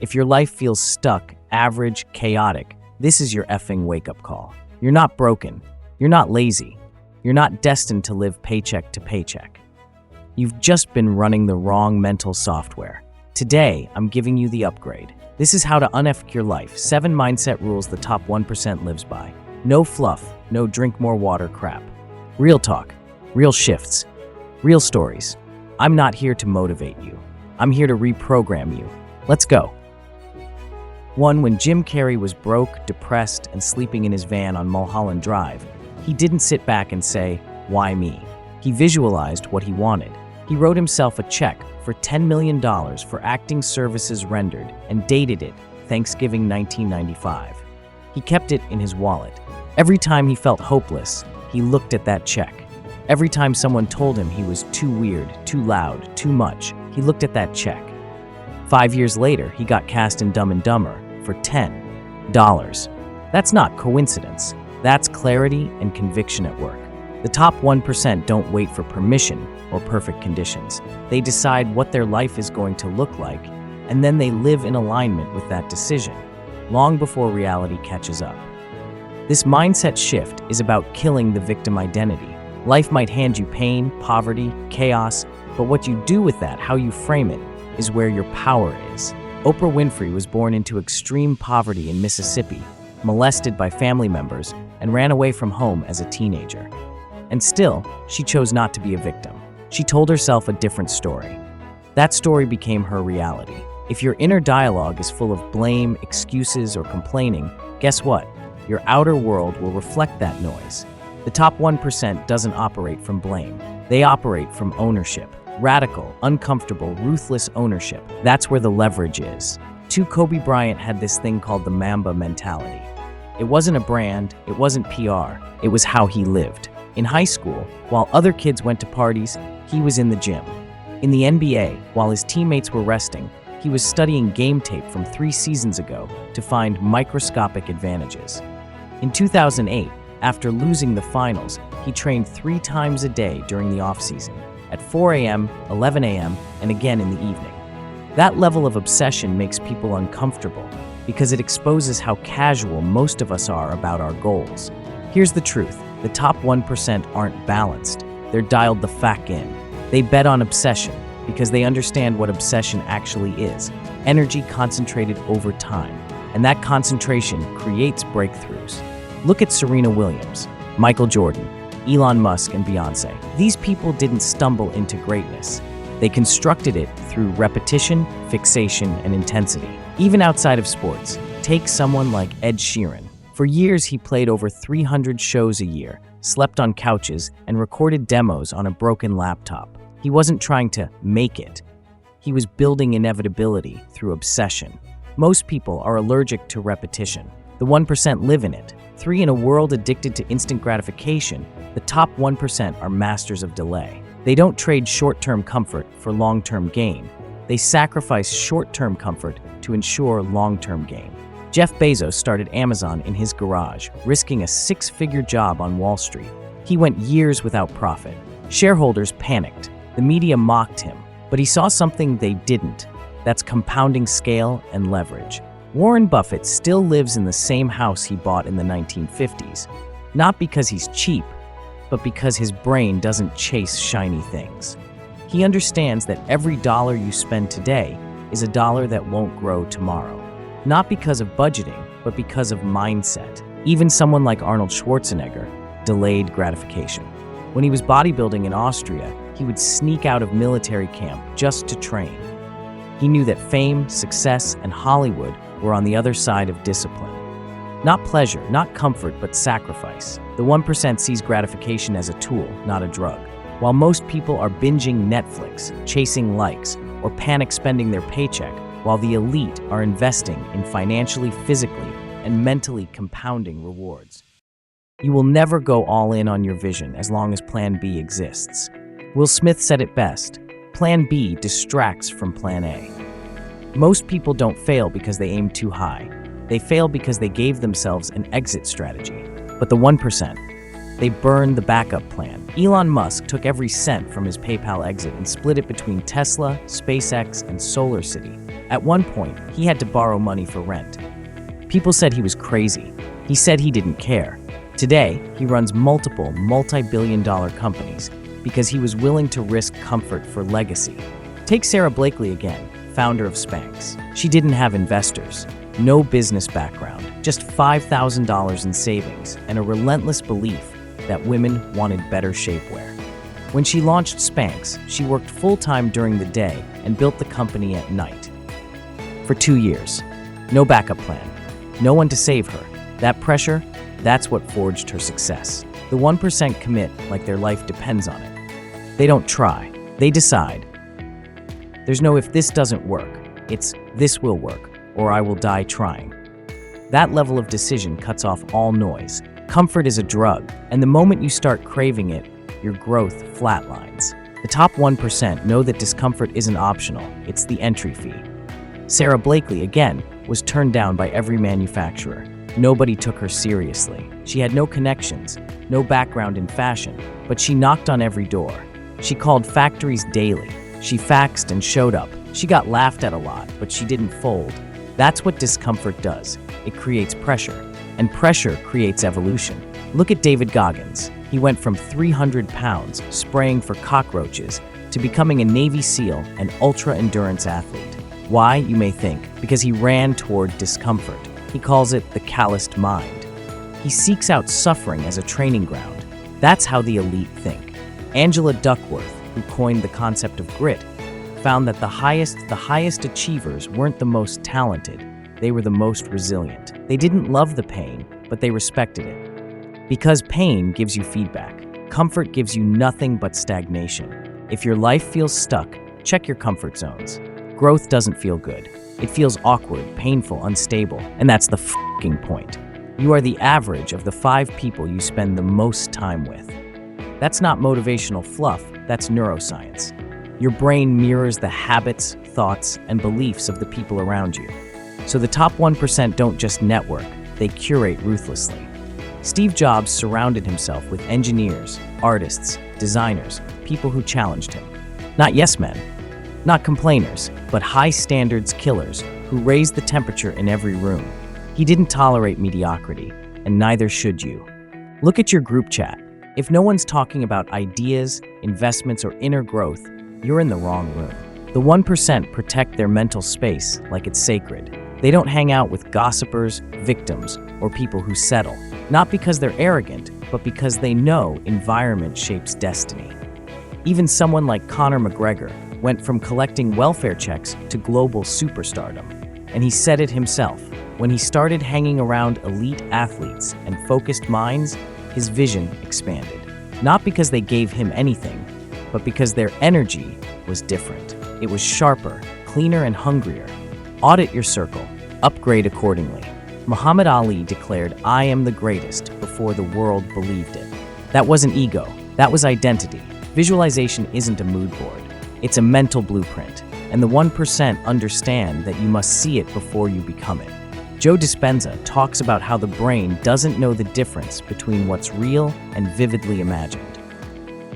If your life feels stuck, average, chaotic, this is your effing wake-up call. You're not broken. You're not lazy. You're not destined to live paycheck to paycheck. You've just been running the wrong mental software. Today, I'm giving you the upgrade. This is how to un-F your life. 7 mindset rules the top 1% lives by. No fluff, no drink more water crap. Real talk, real shifts, real stories. I'm not here to motivate you. I'm here to reprogram you. Let's go. 1. When Jim Carrey was broke, depressed, and sleeping in his van on Mulholland Drive, he didn't sit back and say, "Why me?" He visualized what he wanted. He wrote himself a check for $10 million for acting services rendered and dated it Thanksgiving 1995. He kept it in his wallet. Every time he felt hopeless, he looked at that check. Every time someone told him he was too weird, too loud, too much, he looked at that check. 5 years later, he got cast in Dumb and Dumber for $10. That's not coincidence. That's clarity and conviction at work. The top 1% don't wait for permission or perfect conditions. They decide what their life is going to look like, and then they live in alignment with that decision, long before reality catches up. This mindset shift is about killing the victim identity. Life might hand you pain, poverty, chaos, but what you do with that, how you frame it, is where your power is. Oprah Winfrey was born into extreme poverty in Mississippi, molested by family members, and ran away from home as a teenager. And still, she chose not to be a victim. She told herself a different story. That story became her reality. If your inner dialogue is full of blame, excuses, or complaining, guess what? Your outer world will reflect that noise. The top 1% doesn't operate from blame. They operate from ownership. Radical, uncomfortable, ruthless ownership. That's where the leverage is. Kobe Bryant had this thing called the Mamba mentality. It wasn't a brand, it wasn't PR, it was how he lived. In high school, while other kids went to parties, he was in the gym. In the NBA, while his teammates were resting, he was studying game tape from 3 seasons ago to find microscopic advantages. In 2008, after losing the finals, he trained 3 times a day during the off-season, at 4 a.m., 11 a.m., and again in the evening. That level of obsession makes people uncomfortable because it exposes how casual most of us are about our goals. Here's the truth. The top 1% aren't balanced. They're dialed the fuck in. They bet on obsession because they understand what obsession actually is. Energy concentrated over time. And that concentration creates breakthroughs. Look at Serena Williams, Michael Jordan, Elon Musk, and Beyonce. These people didn't stumble into greatness. They constructed it through repetition, fixation, and intensity. Even outside of sports, take someone like Ed Sheeran. For years, he played over 300 shows a year, slept on couches, and recorded demos on a broken laptop. He wasn't trying to make it. He was building inevitability through obsession. Most people are allergic to repetition. The 1% live in it. 3. In a world addicted to instant gratification, the top 1% are masters of delay. They don't trade short-term comfort for long-term gain. They sacrifice short-term comfort to ensure long-term gain. Jeff Bezos started Amazon in his garage, risking a 6-figure job on Wall Street. He went years without profit. Shareholders panicked. The media mocked him. But he saw something they didn't. That's compounding scale and leverage. Warren Buffett still lives in the same house he bought in the 1950s. Not because he's cheap, but because his brain doesn't chase shiny things. He understands that every dollar you spend today is a dollar that won't grow tomorrow. Not because of budgeting, but because of mindset. Even someone like Arnold Schwarzenegger delayed gratification. When he was bodybuilding in Austria, he would sneak out of military camp just to train. He knew that fame, success, and Hollywood were on the other side of discipline. Not pleasure, not comfort, but sacrifice. The 1% sees gratification as a tool, not a drug. While most people are binging Netflix, chasing likes, or panic spending their paycheck, while the elite are investing in financially, physically, and mentally compounding rewards. You will never go all in on your vision as long as Plan B exists. Will Smith said it best, Plan B distracts from Plan A. Most people don't fail because they aim too high. They fail because they gave themselves an exit strategy. But the 1%, they burn the backup plan. Elon Musk took every cent from his PayPal exit and split it between Tesla, SpaceX, and SolarCity. At one point, he had to borrow money for rent. People said he was crazy. He said he didn't care. Today, he runs multiple multi-billion-dollar companies because he was willing to risk comfort for legacy. Take Sara Blakely again, founder of Spanx. She didn't have investors, no business background, just $5,000 in savings and a relentless belief that women wanted better shapewear. When she launched Spanx, she worked full-time during the day and built the company at night. For 2 years. No backup plan. No one to save her. That pressure, that's what forged her success. The 1% commit like their life depends on it. They don't try. They decide. There's no if this doesn't work. It's this will work, or I will die trying. That level of decision cuts off all noise. Comfort is a drug, and the moment you start craving it, your growth flatlines. The top 1% know that discomfort isn't optional, it's the entry fee. Sara Blakely, again, was turned down by every manufacturer. Nobody took her seriously. She had no connections, no background in fashion, but she knocked on every door. She called factories daily. She faxed and showed up. She got laughed at a lot, but she didn't fold. That's what discomfort does. It creates pressure, and pressure creates evolution. Look at David Goggins. He went from 300 pounds spraying for cockroaches to becoming a Navy SEAL and ultra-endurance athlete. Why, you may think? Because he ran toward discomfort. He calls it the calloused mind. He seeks out suffering as a training ground. That's how the elite think. Angela Duckworth, who coined the concept of grit, found that the highest achievers weren't the most talented, they were the most resilient. They didn't love the pain, but they respected it. Because pain gives you feedback. Comfort gives you nothing but stagnation. If your life feels stuck, check your comfort zones. Growth doesn't feel good. It feels awkward, painful, unstable, and that's the f***ing point. You are the average of the 5 people you spend the most time with. That's not motivational fluff, that's neuroscience. Your brain mirrors the habits, thoughts, and beliefs of the people around you. So the top 1% don't just network, they curate ruthlessly. Steve Jobs surrounded himself with engineers, artists, designers, people who challenged him. Not yes men, not complainers, but high standards killers who raised the temperature in every room. He didn't tolerate mediocrity, and neither should you. Look at your group chat. If no one's talking about ideas, investments, or inner growth, you're in the wrong room. The 1% protect their mental space like it's sacred. They don't hang out with gossipers, victims, or people who settle. Not because they're arrogant, but because they know environment shapes destiny. Even someone like Conor McGregor went from collecting welfare checks to global superstardom. And he said it himself. When he started hanging around elite athletes and focused minds, his vision expanded. Not because they gave him anything, but because their energy was different. It was sharper, cleaner, and hungrier. Audit your circle. Upgrade accordingly. Muhammad Ali declared, "I am the greatest," before the world believed it. That wasn't ego. That was identity. Visualization isn't a mood board. It's a mental blueprint. And the 1% understand that you must see it before you become it. Joe Dispenza talks about how the brain doesn't know the difference between what's real and vividly imagined.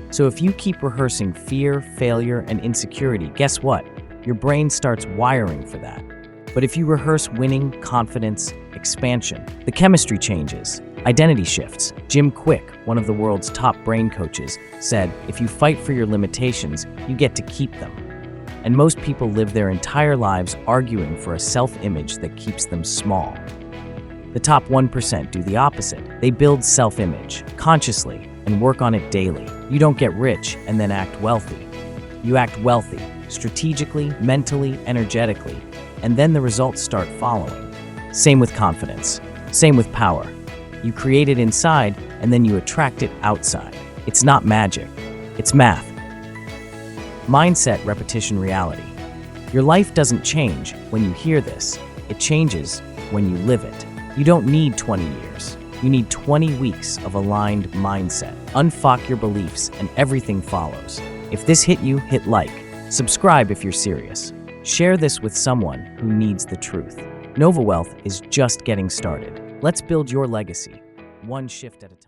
So if you keep rehearsing fear, failure, and insecurity, guess what? Your brain starts wiring for that. But if you rehearse winning, confidence, expansion, the chemistry changes, identity shifts. Jim Quick, one of the world's top brain coaches, said, "If you fight for your limitations, you get to keep them." And most people live their entire lives arguing for a self-image that keeps them small. The top 1% do the opposite. They build self-image consciously and work on it daily. You don't get rich and then act wealthy. You act wealthy, strategically, mentally, energetically, and then the results start following. Same with confidence. Same with power. You create it inside and then you attract it outside. It's not magic. It's math. Mindset, repetition, reality. Your life doesn't change when you hear this. It changes when you live it. You don't need 20 years. You need 20 weeks of aligned mindset. Unfuck your beliefs and everything follows. If this hit you, hit like. Subscribe if you're serious. Share this with someone who needs the truth. Nova Wealth is just getting started. Let's build your legacy, one shift at a time.